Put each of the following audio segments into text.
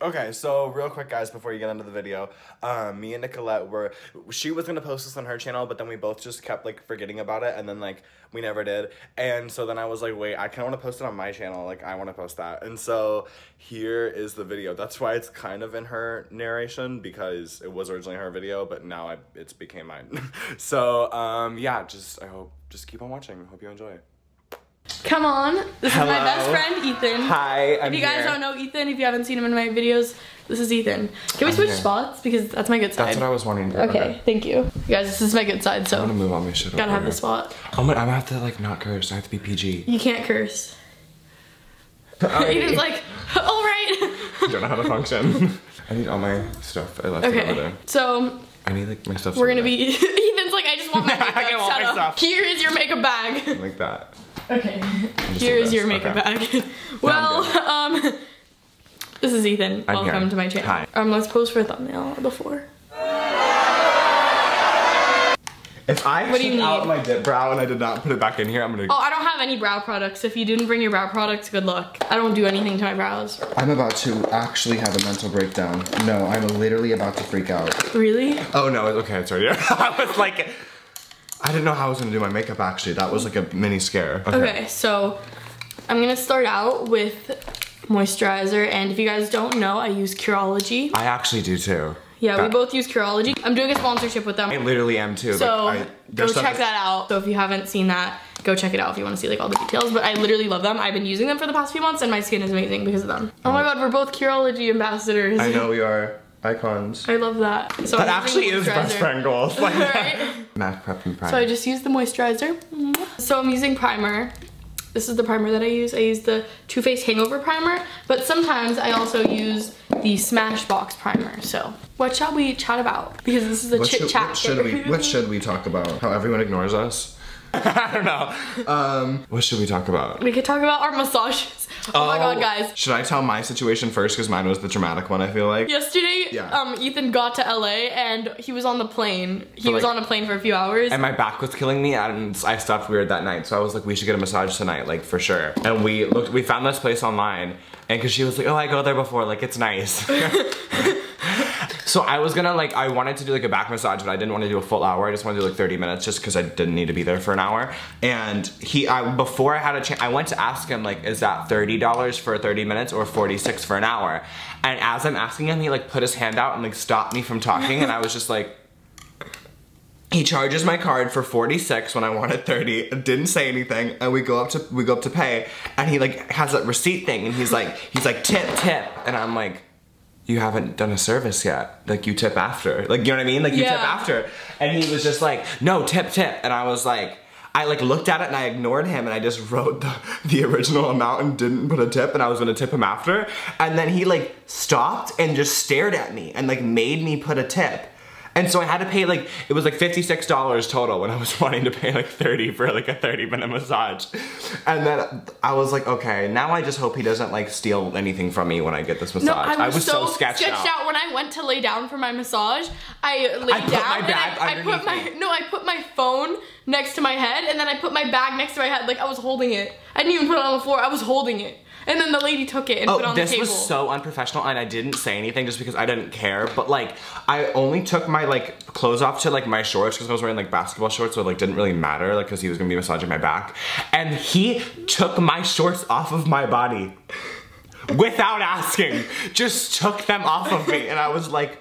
Okay, so real quick, guys, before you get into the video, me and Nicolette she was gonna post this on her channel, but then we both just kept, like, forgetting about it, and then, like, we never did, and so then I was like, wait, I kinda wanna post it on my channel, like, I wanna post that, and so here is the video. That's why it's kind of in her narration, because it was originally her video, but now it's became mine. So, yeah, just keep on watching. Hope you enjoy. Come on, this Hello. is my best friend, Ethan. Hi, I'm If you guys here. don't know Ethan, if you haven't seen him in my videos, this is Ethan. Can we switch spots? Because that's my good side. That's what I was wanting to do. Okay, thank you. You guys, this is my good side, so. I'm gonna move all my shit gotta over have the spot. I'm gonna have to, like, not curse. I have to be PG. You can't curse. Ethan's like, alright. I don't know how to function. I need all my stuff. I left it over there. So. I need, like, my stuff. We're gonna be, Ethan's like, I just want my makeup. I want Shut my up. stuff. Here is your makeup bag. Like that. Okay. Here is your makeup bag. Well, this is Ethan. Welcome to my channel. Hi. Let's pose for a thumbnail before. If I What do you out need? my dip brow and I did not put it back in here, I'm gonna. Oh, I don't have any brow products. If you didn't bring your brow products, good luck. I don't do anything to my brows. I'm about to actually have a mental breakdown. No, I'm literally about to freak out. Really? Oh no, okay, it's already. I was like, I didn't know how I was gonna do my makeup actually. That was like a mini scare. Okay, so I'm gonna start out with moisturizer, and if you guys don't know, I use Curology. I actually do too. Yeah, we both use Curology. I'm doing a sponsorship with them. I literally am too. So like, go check that out. So if you haven't seen that, go check it out if you want to see like all the details. But I literally love them. I've been using them for the past few months and my skin is amazing because of them. Oh my god, we're both Curology ambassadors. I know we are icons. I love that. So that actually is best friend goals. Like right? Mac prep and primer. So I just used the moisturizer. So I'm using primer. This is the primer that I use. I use the Too Faced Hangover Primer, but sometimes I also use the Smashbox Primer. So what shall we chat about? Because this is a chit chat. What should we talk about? How everyone ignores us? I don't know. What should we talk about? We could talk about our massages. Oh my god, guys. Should I tell my situation first? Because mine was the dramatic one, I feel like. Yesterday, Yeah. Ethan got to LA and he was on the plane. He was on a plane for a few hours. And my back was killing me and I stopped weird that night. So I was like, we should get a massage tonight, like for sure. And we found this place online and cause she was like, oh, I go there before, like it's nice. So I was gonna I wanted to do like a back massage, but I didn't want to do a full hour. I just wanted to do like 30 minutes just because I didn't need to be there for an hour. And before I had a chance, I went to ask him like, is that $30 for 30 minutes or $46 for an hour? And as I'm asking him, he like put his hand out and like stopped me from talking. And I was just like, he charges my card for $46 when I wanted $30. Didn't say anything, and we go up to pay, and he like has that receipt thing, and he's like tip, and I'm like, you haven't done a service yet. Like you tip after. Like, you know what I mean? Like you tip after. And he was just like, no, tip. And I was like, I like looked at it and I ignored him and I just wrote the original amount and didn't put a tip and I was gonna tip him after. And then he like stopped and just stared at me and like made me put a tip. And so I had to pay like, it was like $56 total when I was wanting to pay like 30 for like a 30-minute massage. And then I was like, okay, now I just hope he doesn't like steal anything from me when I get this massage. No, I was so sketched out. When I went to lay down for my massage, I laid down and I put my phone next to my head and then I put my bag next to my head. Like I was holding it. I didn't even put it on the floor, I was holding it. And then the lady took it and put it on the table. This was so unprofessional and I didn't say anything just because I didn't care. But like, I only took my like clothes off to like my shorts because I was wearing like basketball shorts, so it like didn't really matter like because he was gonna be massaging my back. And he took my shorts off of my body without asking. Just took them off of me and I was like,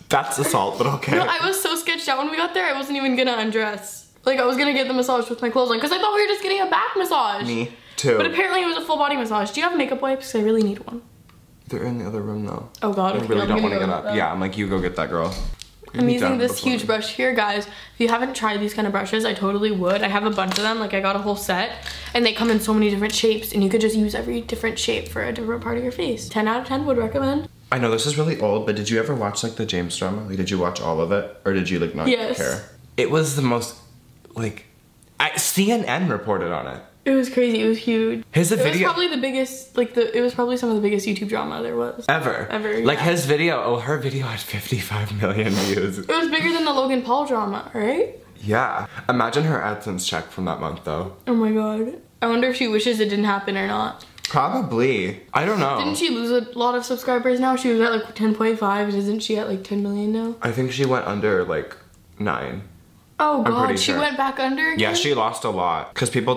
that's assault, but okay. No, I was so sketched out when we got there, I wasn't even gonna undress. Like I was gonna get the massage with my clothes on because I thought we were just getting a back massage. Me too. But apparently it was a full body massage. Do you have makeup wipes? Because I really need one. They're in the other room though. Oh god, I really don't want to get up. Yeah, I'm like, you go get that, girl. I'm using this huge brush here, guys. If you haven't tried these kind of brushes, I totally would. I have a bunch of them, like I got a whole set, and they come in so many different shapes, and you could just use every different shape for a different part of your face. 10 out of 10 would recommend. I know this is really old, but did you ever watch like the James drama? Like, did you watch all of it, or did you like not care? It was the most, like, CNN reported on it. It was crazy. It was huge. It was probably the biggest, like it was probably some of the biggest YouTube drama there was. Ever. Yeah. Like his video, her video had 55 million views. It was bigger than the Logan Paul drama, right? Yeah. Imagine her AdSense check from that month though. Oh my god. I wonder if she wishes it didn't happen or not. Probably. I don't know. Didn't she lose a lot of subscribers now? She was at like 10.5, isn't she at like 10 million now? I think she went under like 9. Oh I'm god, pretty she sure. went back under again? Yeah, she lost a lot. Because people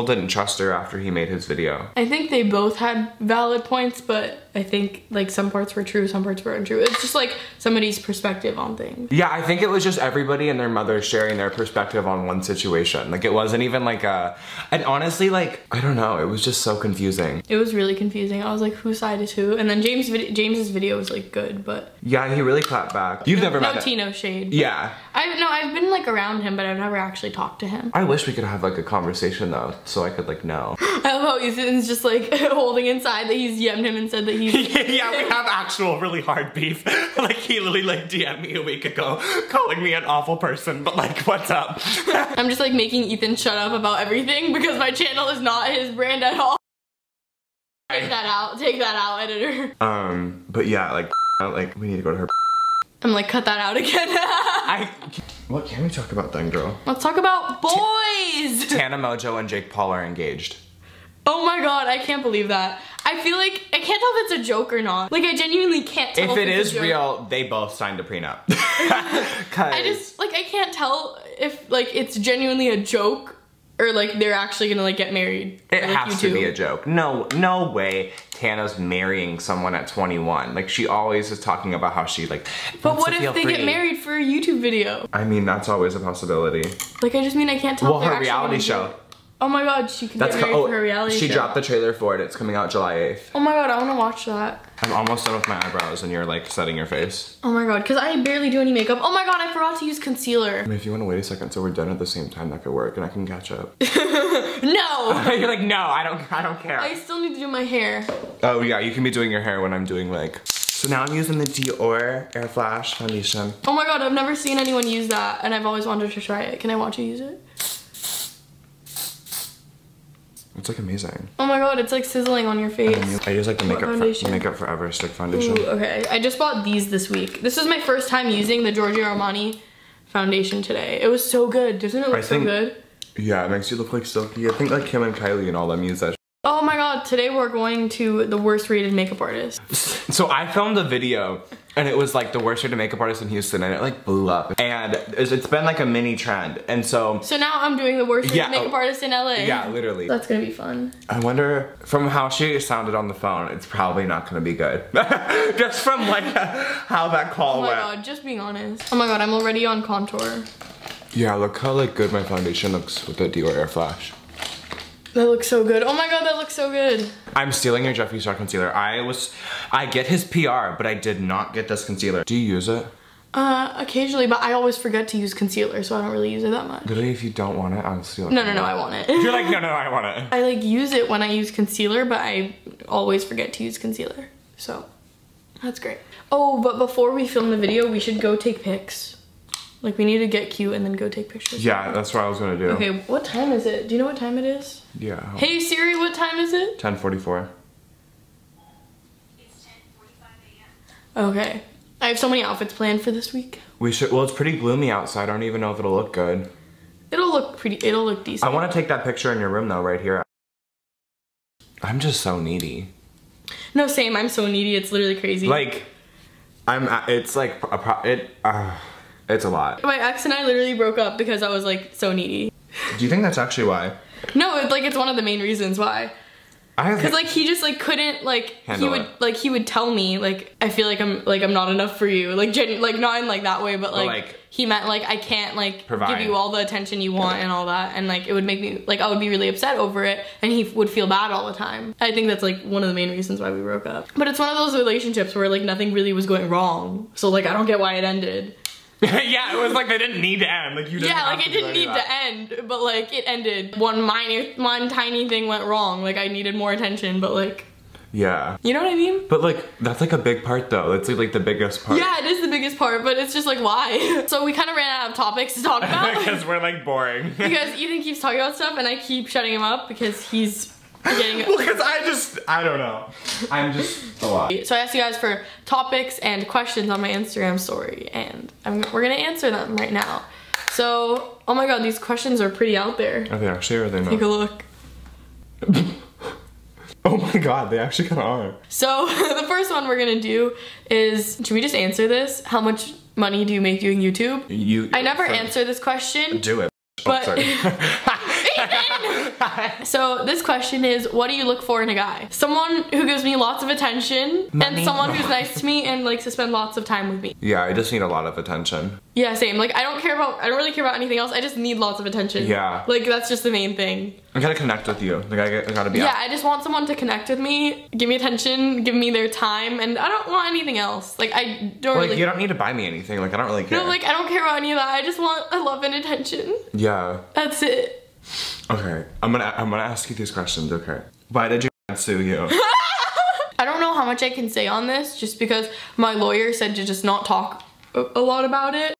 didn't trust her after he made his video. I think they both had valid points, but I think like some parts were true, some parts were untrue. It's just like somebody's perspective on things. Yeah, I think it was just everybody and their mother sharing their perspective on one situation. Like it wasn't even like and honestly, like, I don't know, it was just so confusing. It was really confusing. I was like, whose side is who? And then James's video was like good, but Yeah, he really clapped back. You've never met no him. tea, no shade. Yeah. I've been like around him, but I've never actually talked to him. I wish we could have like a conversation though, so I could like know. I love how Ethan's just like holding inside that he's DM'd him and said that he's Yeah, we have actual really hard beef. Like he literally like DM'd me a week ago calling me an awful person, but like what's up? I'm just like making Ethan shut up about everything because my channel is not his brand at all. Take that out, editor. But yeah, like we need to go to her. I'm like, cut that out again. What can we talk about then, girl? Let's talk about boys! Tana Mojo and Jake Paul are engaged. Oh my god, I can't believe that. I feel like, I can't tell if it's a joke or not. Like, I genuinely can't tell If it it's is a joke. real, they both signed a prenup. I just, like, I can't tell if, like, it's genuinely a joke or, like, they're actually gonna, like, get married. It like, has to be a joke. No way Tana's marrying someone at 21. Like, she always is talking about how she, like, But wants what to if feel they free. get married for a YouTube video? I mean, that's always a possibility. Like, I just mean I can't tell Well, if they're her actually reality gonna show. do it. Oh my god, she could get married for her reality she show. dropped the trailer for it. It's coming out July 8th. Oh my god, I wanna watch that. I'm almost done with my eyebrows and you're like setting your face. Oh my god, because I barely do any makeup. Oh my god, I forgot to use concealer. I mean, if you want to wait a second so we're done at the same time, that could work and I can catch up. No! You're like, no, I don't care. I still need to do my hair. Oh yeah, you can be doing your hair when I'm doing like. So now I'm using the Dior Air Flash foundation. Oh my god, I've never seen anyone use that and I've always wanted to try it. Can I watch you use it? It's like amazing. Oh my god, it's like sizzling on your face. I use like the What foundation? Makeup Forever stick foundation. Ooh, okay, I just bought these this week. This is my first time using the Giorgio Armani foundation today. It was so good. Doesn't it look so good? Yeah, it makes you look like silky. I think like Kim and Kylie and all them use that. Oh my god, today we're going to the worst rated makeup artist. So I filmed a video and it was like the worst rated makeup artist in Houston and it like blew up. And it's been like a mini trend. And so now I'm doing the worst rated makeup artist in LA. Yeah, literally. That's gonna be fun. I wonder, from how she sounded on the phone, it's probably not gonna be good. Just from like how that call went. Oh my god, just being honest. Oh my god, I'm already on contour. Yeah, look how like good my foundation looks with the Dior Air Flash. That looks so good. Oh my god, that looks so good. I'm stealing your Jeffree Star concealer. I get his PR, but I did not get this concealer. Do you use it? Occasionally, but I always forget to use concealer, so I don't really use it that much. Literally, if you don't want it, I'll steal it. No, I want it. You're like, no, I want it. I like use it when I use concealer, but I always forget to use concealer. So, that's great. Oh, but before we film the video, we should go take pics. Like, we need to get cute and then go take pictures. Yeah, that's what I was gonna do. Okay, what time is it? Do you know what time it is? Yeah. Hey Siri, what time is it? 10:44. It's 10:45 a.m. Okay. I have so many outfits planned for this week. We should, well, it's pretty gloomy outside. I don't even know if it'll look good. It'll look decent. I want to take that picture in your room though, right here. I'm just so needy. No, same, I'm so needy, it's literally crazy. Like, it's like, it's a lot. My ex and I literally broke up because I was like so needy. Do you think that's actually why? No, it's one of the main reasons why. Because like he just like couldn't like he would tell me like I feel like I'm not enough for you like not in like that way but like he meant like I can't like give you all the attention you want and all that and like it would make me like I would be really upset over it and he would feel bad all the time. I think that's like one of the main reasons why we broke up. But it's one of those relationships where like nothing really was going wrong, so like I don't get why it ended. Yeah, it was like they didn't need to end. Like you didn't. Yeah, like it didn't need to end, but like it ended. One tiny thing went wrong. Like I needed more attention, but like. Yeah. You know what I mean? But like that's like a big part though. That's like the biggest part. Yeah, it is the biggest part, but it's just like why? So we kind of ran out of topics to talk about. Because we're like boring. Because Ethan keeps talking about stuff and I keep shutting him up because he's getting. Well, because I don't know. I'm just a lot. So I asked you guys for topics and questions on my Instagram story, and we're gonna answer them right now. So, oh my god, these questions are pretty out there. Are they actually or are they not? Take a look. Oh my god, they actually kind of are. So the first one we're gonna do is, should we just answer this? How much money do you make doing YouTube? I never answer this question. Do it. But sorry. So this question is, what do you look for in a guy? Someone who gives me lots of attention and someone who's nice to me and likes to spend lots of time with me. Yeah, I just need a lot of attention. Yeah, same. Like I don't really care about anything else. I just need lots of attention. Yeah. Like that's just the main thing. I gotta connect with you. Like I gotta be. Yeah, I just want someone to connect with me, give me attention, give me their time, and I don't want anything else. Like I don't Like really. you don't need to buy me anything. Like I don't really care. No, like I don't care about any of that. I just want love and attention. Yeah. That's it. Okay, I'm gonna ask you these questions. Okay. Why did your dad sue you? I don't know how much I can say on this, just because my lawyer said to just not talk a lot about it.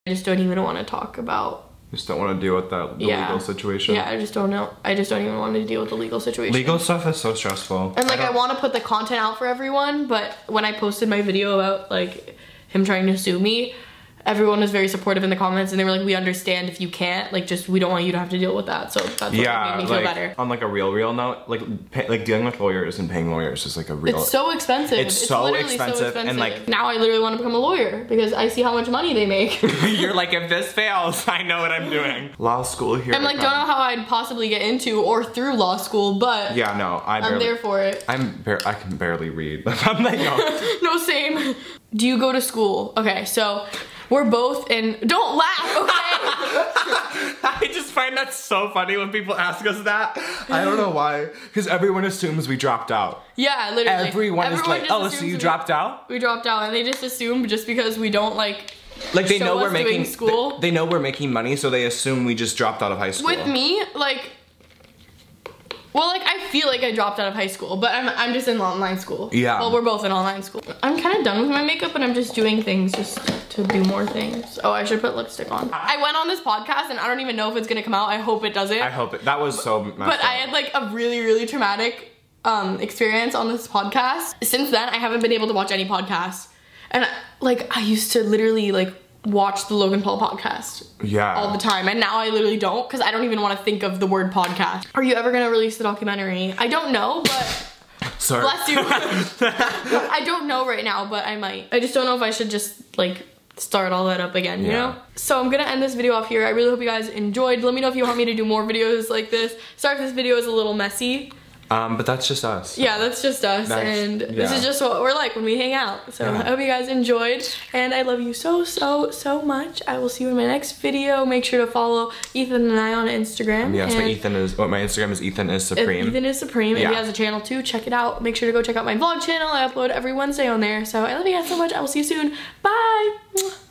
I just don't even want to talk about. Just don't want to deal with that legal situation. Yeah, I just don't know. I just don't even want to deal with the legal situation. Legal stuff is so stressful. And like I want to put the content out for everyone, but when I posted my video about like him trying to sue me, everyone was very supportive in the comments and they were like, we understand if you can't, like just we don't want you to have to deal with that. So that's what made me feel better. On like a real note, like dealing with lawyers and paying lawyers is like a real. It's so expensive. It's so expensive and like now I literally want to become a lawyer because I see how much money they make. You're like, if this fails, I know what I'm doing. Law school here. I'm like, don't know how I'd possibly get into or through law school, but yeah, no, I'm there for it. I can barely read. I'm like, no. No, same. Do you go to school? Okay, so we're both in. Don't laugh, okay? I just find that so funny when people ask us that. I don't know why, because everyone assumes we dropped out. Yeah, literally. Everyone is like, oh, so you dropped out? We dropped out, and they just assume just because we don't like they know we're making school. They know we're making money, so they assume we just dropped out of high school. With me, like. Well, like, I feel like I dropped out of high school, but I'm just in online school. Yeah. Well, we're both in online school. I'm kind of done with my makeup, and I'm just doing things just to do more things. Oh, I should put lipstick on. I went on this podcast, and I don't even know if it's gonna come out. I hope it doesn't. I hope it. That was so messed But up. I had, like, a really, really traumatic experience on this podcast. Since then, I haven't been able to watch any podcasts. And, like, I used to literally, like, watch the Logan Paul podcast all the time, and now I literally don't because I don't even want to think of the word podcast. Are you ever gonna release the documentary? I don't know, but sorry. Bless you. I don't know right now, but I might. I just don't know if I should just like start all that up again, you know? So I'm gonna end this video off here. I really hope you guys enjoyed. Let me know if you want me to do more videos like this. Sorry if this video is a little messy. But that's just us. Yeah, that's just us, and this is just what we're like when we hang out. So I hope you guys enjoyed, and I love you so, so, so much. I will see you in my next video. Make sure to follow Ethan and I on Instagram. Yes, my Instagram is Ethanisupreme. Ethanisupreme. And he has a channel too. Check it out. Make sure to go check out my vlog channel. I upload every Wednesday on there. So I love you guys so much. I will see you soon. Bye.